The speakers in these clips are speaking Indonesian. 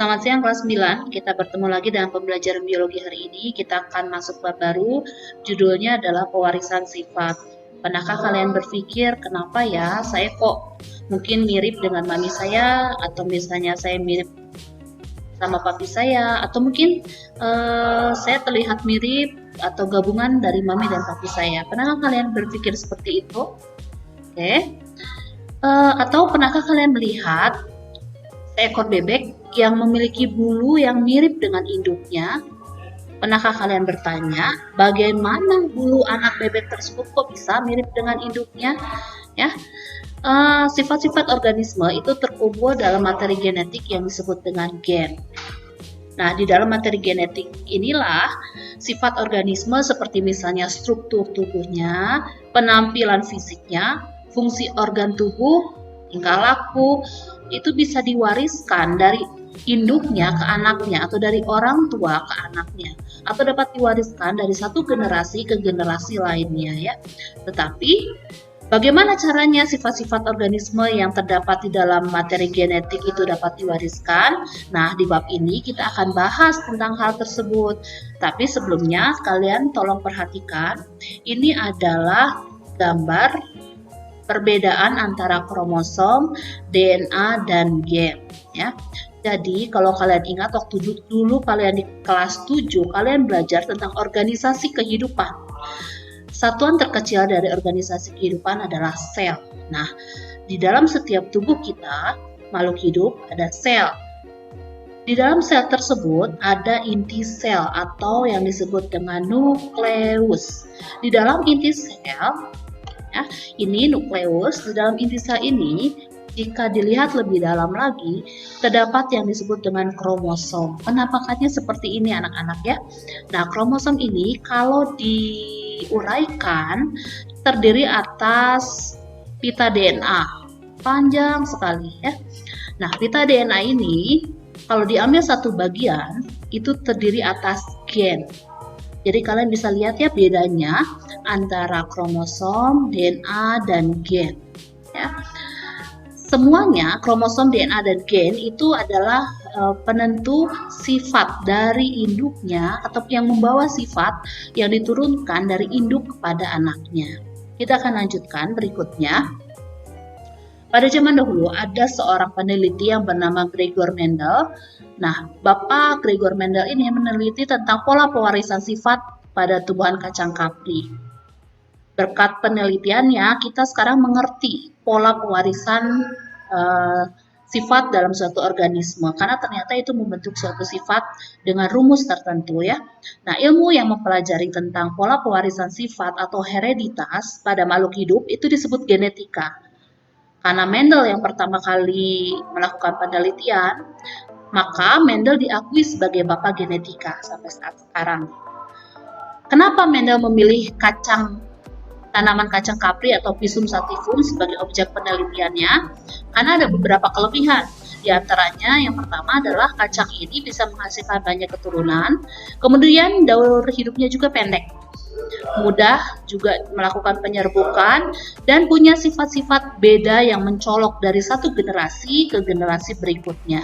Selamat siang kelas 9, kita bertemu lagi dalam pembelajaran biologi hari ini. Kita akan masuk bab baru, judulnya adalah pewarisan sifat. Pernahkah kalian berpikir, kenapa ya saya kok mungkin mirip dengan mami saya, atau misalnya saya mirip sama papi saya, atau mungkin saya terlihat mirip atau gabungan dari mami dan papi saya. Pernahkah kalian berpikir seperti itu? Oke. Atau pernahkah kalian melihat seekor bebek yang memiliki bulu yang mirip dengan induknya? Pernahkah kalian bertanya, bagaimana bulu anak bebek tersebut kok bisa mirip dengan induknya? Ya, sifat-sifat organisme itu terkumpul dalam materi genetik yang disebut dengan gen. Nah, di dalam materi genetik inilah sifat organisme seperti misalnya struktur tubuhnya, penampilan fisiknya, fungsi organ tubuh, tingkah laku, itu bisa diwariskan dari induknya ke anaknya atau dari orang tua ke anaknya, atau dapat diwariskan dari satu generasi ke generasi lainnya ya. Tetapi bagaimana caranya sifat-sifat organisme yang terdapat di dalam materi genetik itu dapat diwariskan? Nah, di bab ini kita akan bahas tentang hal tersebut. Tapi sebelumnya kalian tolong perhatikan, ini adalah gambar perbedaan antara kromosom, DNA, dan gen ya. Jadi kalau kalian ingat waktu dulu kalian di kelas 7 kalian belajar tentang organisasi kehidupan. Satuan terkecil dari organisasi kehidupan adalah sel. Nah, di dalam setiap tubuh kita, makhluk hidup, ada sel. Di dalam sel tersebut ada inti sel atau yang disebut dengan nukleus. Di dalam inti sel, ya, ini nukleus. Di dalam inti sel ini, jika dilihat lebih dalam lagi, terdapat yang disebut dengan kromosom. Penampakannya seperti ini anak-anak ya. Nah, kromosom ini kalau diuraikan terdiri atas pita DNA. Panjang sekali ya. Nah, pita DNA ini kalau diambil satu bagian, itu terdiri atas gen. Jadi kalian bisa lihat ya bedanya antara kromosom, DNA, dan gen. Ya. Semuanya, kromosom, DNA, dan gen itu adalah penentu sifat dari induknya atau yang membawa sifat yang diturunkan dari induk kepada anaknya. Kita akan lanjutkan berikutnya. Pada zaman dahulu ada seorang peneliti yang bernama Gregor Mendel. Nah, Bapak Gregor Mendel ini meneliti tentang pola pewarisan sifat pada tumbuhan kacang kapri. Berkat penelitiannya, kita sekarang mengerti pola pewarisan sifat dalam suatu organisme, karena ternyata itu membentuk suatu sifat dengan rumus tertentu ya. Nah, ilmu yang mempelajari tentang pola pewarisan sifat atau hereditas pada makhluk hidup itu disebut genetika. Karena Mendel yang pertama kali melakukan penelitian, maka Mendel diakui sebagai bapak genetika sampai saat sekarang. Kenapa Mendel memilih tanaman kacang kapri atau Pisum sativum sebagai objek penelitiannya? Karena ada beberapa kelebihan. Di antaranya yang pertama adalah kacang ini bisa menghasilkan banyak keturunan, kemudian daur hidupnya juga pendek, mudah juga melakukan penyerbukan, dan punya sifat-sifat beda yang mencolok dari satu generasi ke generasi berikutnya.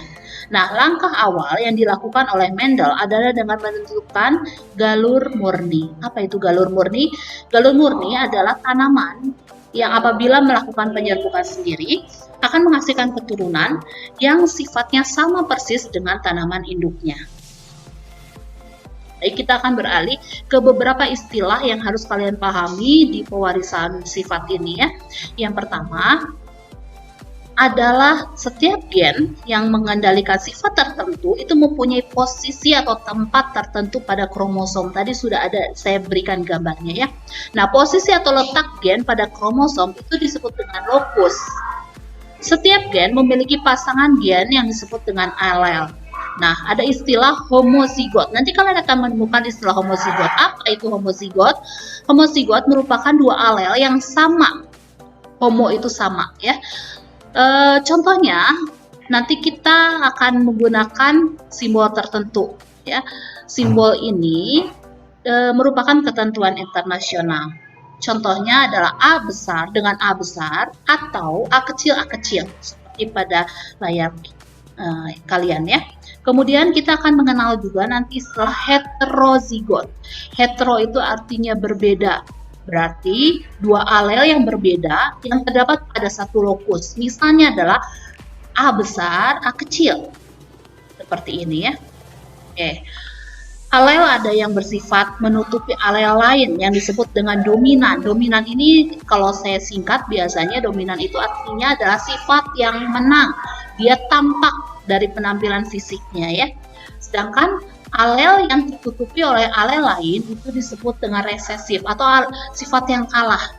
Nah, langkah awal yang dilakukan oleh Mendel adalah dengan menentukan galur murni. Apa itu galur murni? Galur murni adalah tanaman yang apabila melakukan penyerbukan sendiri akan menghasilkan keturunan yang sifatnya sama persis dengan tanaman induknya. Baik, kita akan beralih ke beberapa istilah yang harus kalian pahami di pewarisan sifat ini ya. Yang pertama adalah setiap gen yang mengendalikan sifat tertentu itu mempunyai posisi atau tempat tertentu pada kromosom. Tadi sudah ada saya berikan gambarnya ya. Nah, posisi atau letak gen pada kromosom itu disebut dengan lokus. Setiap gen memiliki pasangan gen yang disebut dengan alel. Nah, ada istilah homozigot. Nanti kalian akan menemukan istilah homozigot. Apa itu homozigot? Homozigot merupakan dua alel yang sama. Homo itu sama ya. Contohnya, nanti kita akan menggunakan simbol tertentu ya. Simbol ini merupakan ketentuan internasional. Contohnya adalah A besar dengan A besar atau A kecil seperti pada layar kalian ya. Kemudian kita akan mengenal juga nanti istilah heterozigot. Hetero itu artinya berbeda. Berarti dua alel yang berbeda yang terdapat pada satu lokus. Misalnya adalah A besar, A kecil. Seperti ini ya. Oke. Alel ada yang bersifat menutupi alel lain yang disebut dengan dominan. Dominan ini kalau saya singkat biasanya dominan itu artinya adalah sifat yang menang. Dia tampak dari penampilan fisiknya ya. Sedangkan alel yang ditutupi oleh alel lain itu disebut dengan resesif atau sifat yang kalah.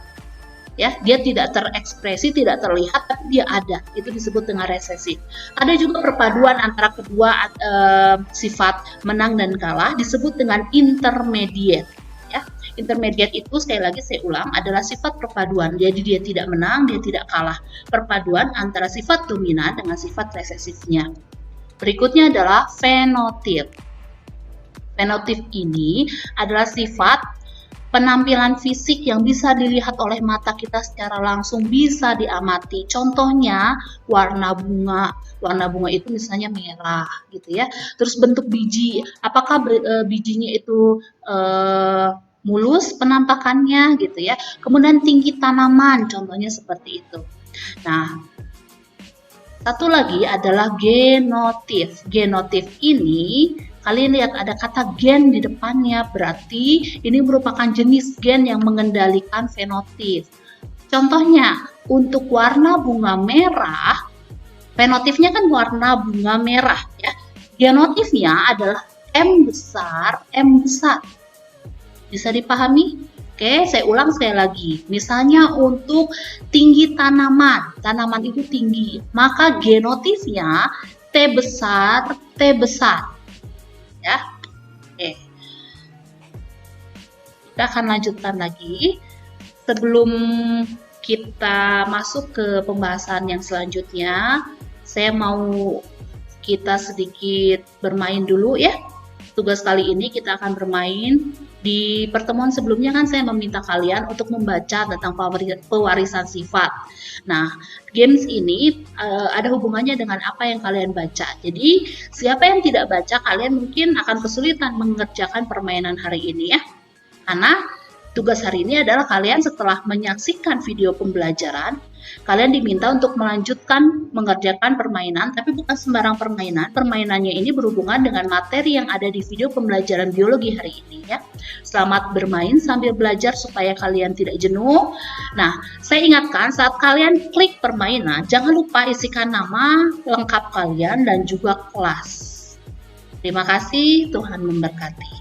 Ya, dia tidak terekspresi, tidak terlihat, tapi dia ada. Itu disebut dengan resesif. Ada juga perpaduan antara kedua sifat menang dan kalah disebut dengan intermediate. Ya, intermediate itu sekali lagi saya ulang adalah sifat perpaduan. Jadi dia tidak menang, dia tidak kalah. Perpaduan antara sifat dominan dengan sifat resesifnya. Berikutnya adalah fenotip. Fenotip ini adalah sifat penampilan fisik yang bisa dilihat oleh mata kita secara langsung, bisa diamati. Contohnya warna bunga. Warna bunga itu misalnya merah gitu ya. Terus bentuk biji, apakah bijinya itu mulus penampakannya gitu ya. Kemudian tinggi tanaman, contohnya seperti itu. Nah, satu lagi adalah genotip. Genotip ini kalian lihat ada kata gen di depannya, berarti ini merupakan jenis gen yang mengendalikan fenotip. Contohnya, untuk warna bunga merah, fenotipnya kan warna bunga merah ya. Genotipnya adalah M besar, M besar. Bisa dipahami? Oke, saya ulang sekali lagi. Misalnya untuk tinggi tanaman, tanaman itu tinggi, maka genotipnya T besar, T besar. Ya, oke. Kita akan lanjutkan lagi. Sebelum kita masuk ke pembahasan yang selanjutnya, saya mau kita sedikit bermain dulu ya. Tugas kali ini kita akan bermain. Di pertemuan sebelumnya kan saya meminta kalian untuk membaca tentang pewarisan sifat. Nah, games ini ada hubungannya dengan apa yang kalian baca. Jadi, siapa yang tidak baca, kalian mungkin akan kesulitan mengerjakan permainan hari ini ya. Karena tugas hari ini adalah kalian setelah menyaksikan video pembelajaran, kalian diminta untuk melanjutkan mengerjakan permainan, tapi bukan sembarang permainan. Permainannya ini berhubungan dengan materi yang ada di video pembelajaran biologi hari ini ya. Selamat bermain sambil belajar supaya kalian tidak jenuh. Nah, saya ingatkan saat kalian klik permainan, jangan lupa isikan nama lengkap kalian dan juga kelas. Terima kasih, Tuhan memberkati.